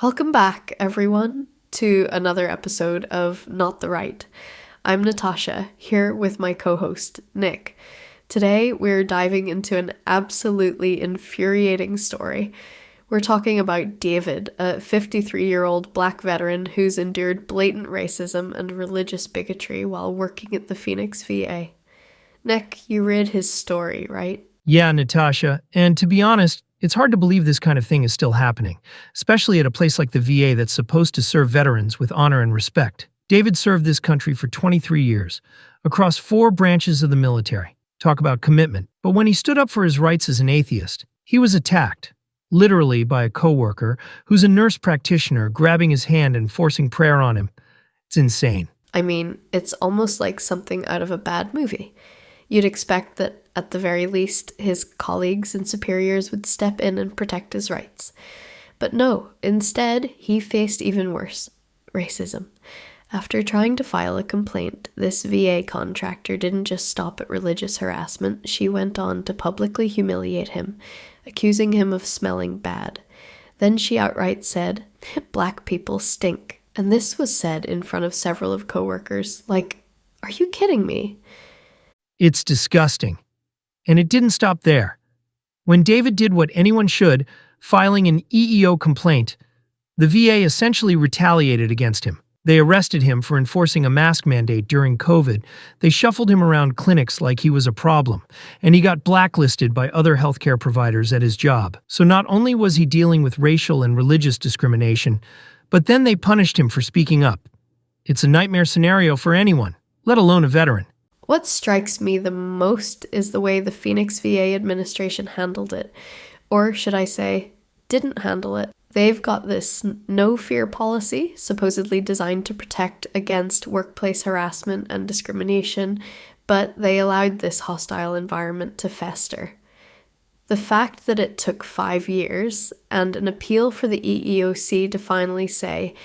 Welcome back, everyone, to another episode of Not the Right. I'm Natasha, here with my co-host, Nick. Today, we're diving into an absolutely infuriating story. We're talking about David, a 53-year-old black veteran who's endured blatant racism and religious bigotry while working at the Phoenix VA. Nick, you read his story, right? Yeah, Natasha, and to be honest, it's hard to believe this kind of thing is still happening, especially at a place like the VA that's supposed to serve veterans with honor and respect. David served this country for 23 years, across 4 branches of the military. Talk about commitment. But when he stood up for his rights as an atheist, he was attacked, literally by a coworker who's a nurse practitioner grabbing his hand and forcing prayer on him. It's insane. I mean, it's almost like something out of a bad movie. You'd expect that, at the very least, his colleagues and superiors would step in and protect his rights. But no, instead, he faced even worse: racism. After trying to file a complaint, this VA contractor didn't just stop at religious harassment, she went on to publicly humiliate him, accusing him of smelling bad. Then she outright said, "Black people stink." And this was said in front of several of coworkers. Like, are you kidding me? It's disgusting. And it didn't stop there. When David did what anyone should, filing an EEO complaint, the VA essentially retaliated against him. They arrested him for enforcing a mask mandate during COVID. They shuffled him around clinics like he was a problem, and he got blacklisted by other healthcare providers at his job. So not only was he dealing with racial and religious discrimination, but then they punished him for speaking up. It's a nightmare scenario for anyone, let alone a veteran. What strikes me the most is the way the Phoenix VA administration handled it. Or should I say, didn't handle it. They've got this no-fear policy, supposedly designed to protect against workplace harassment and discrimination, but they allowed this hostile environment to fester. The fact that it took 5 years and an appeal for the EEOC to finally say,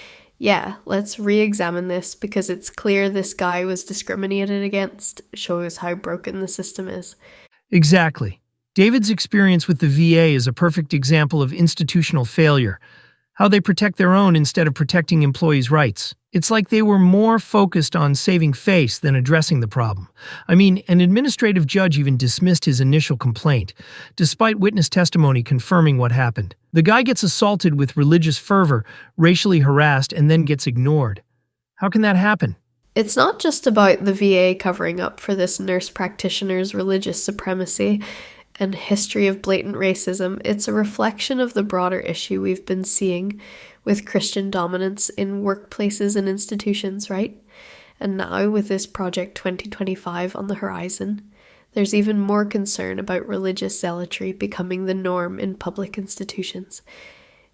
yeah, let's re-examine this because it's clear this guy was discriminated against, shows how broken the system is. Exactly. David's experience with the VA is a perfect example of institutional failure, how they protect their own instead of protecting employees' rights. It's like they were more focused on saving face than addressing the problem. I mean, an administrative judge even dismissed his initial complaint, despite witness testimony confirming what happened. The guy gets assaulted with religious fervor, racially harassed, and then gets ignored. How can that happen? It's not just about the VA covering up for this nurse practitioner's religious supremacy and history of blatant racism. It's a reflection of the broader issue we've been seeing with Christian dominance in workplaces and institutions, right? And now, with this Project 2025 on the horizon, there's even more concern about religious zealotry becoming the norm in public institutions.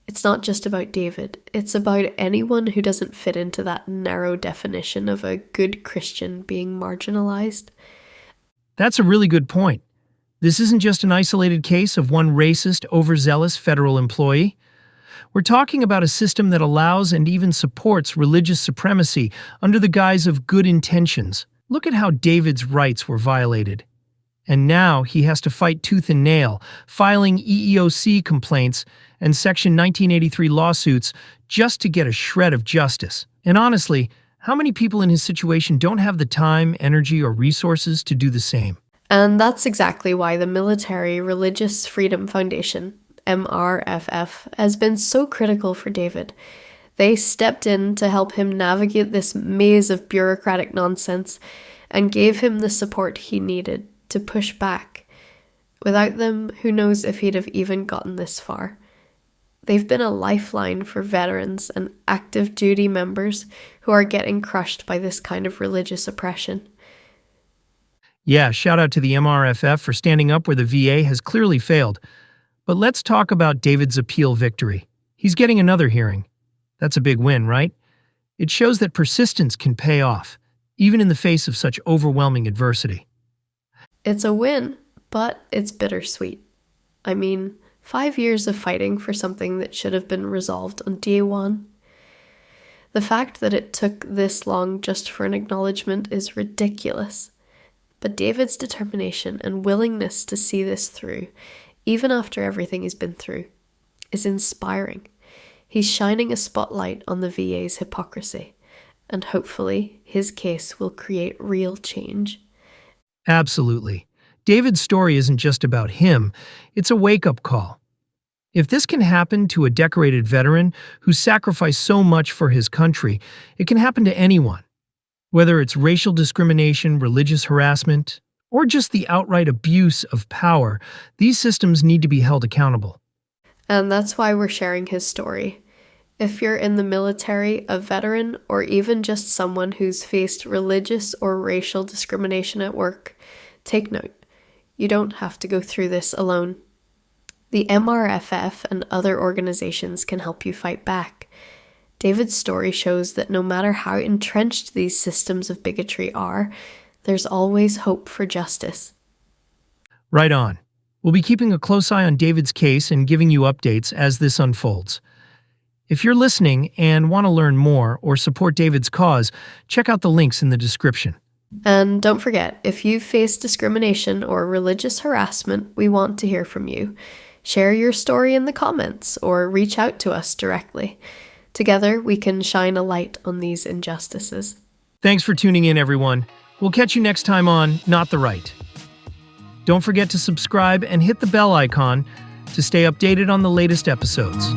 It's not just about David, it's about anyone who doesn't fit into that narrow definition of a good Christian being marginalized. That's a really good point. This isn't just an isolated case of one racist, overzealous federal employee. We're talking about a system that allows and even supports religious supremacy under the guise of good intentions. Look at how David's rights were violated. And now he has to fight tooth and nail, filing EEOC complaints and Section 1983 lawsuits just to get a shred of justice. And honestly, how many people in his situation don't have the time, energy, or resources to do the same? And that's exactly why the Military Religious Freedom Foundation, MRFF, has been so critical for David. They stepped in to help him navigate this maze of bureaucratic nonsense and gave him the support he needed to push back. Without them, who knows if he'd have even gotten this far. They've been a lifeline for veterans and active duty members who are getting crushed by this kind of religious oppression. Yeah, shout out to the MRFF for standing up where the VA has clearly failed. But let's talk about David's appeal victory. He's getting another hearing. That's a big win, right? It shows that persistence can pay off, even in the face of such overwhelming adversity. It's a win, but it's bittersweet. I mean, 5 years of fighting for something that should have been resolved on day one. The fact that it took this long just for an acknowledgement is ridiculous. But David's determination and willingness to see this through, even after everything he's been through, is inspiring. He's shining a spotlight on the VA's hypocrisy, and hopefully his case will create real change. Absolutely. David's story isn't just about him, it's a wake-up call. If this can happen to a decorated veteran who sacrificed so much for his country, it can happen to anyone. Whether it's racial discrimination, religious harassment, or just the outright abuse of power, these systems need to be held accountable. And that's why we're sharing his story. If you're in the military, a veteran, or even just someone who's faced religious or racial discrimination at work, take note. You don't have to go through this alone. The MRFF and other organizations can help you fight back. David's story shows that no matter how entrenched these systems of bigotry are, there's always hope for justice. Right on. We'll be keeping a close eye on David's case and giving you updates as this unfolds. If you're listening and want to learn more or support David's cause, check out the links in the description. And don't forget, if you've faced discrimination or religious harassment, we want to hear from you. Share your story in the comments or reach out to us directly. Together, we can shine a light on these injustices. Thanks for tuning in, everyone. We'll catch you next time on Not the Right. Don't forget to subscribe and hit the bell icon to stay updated on the latest episodes.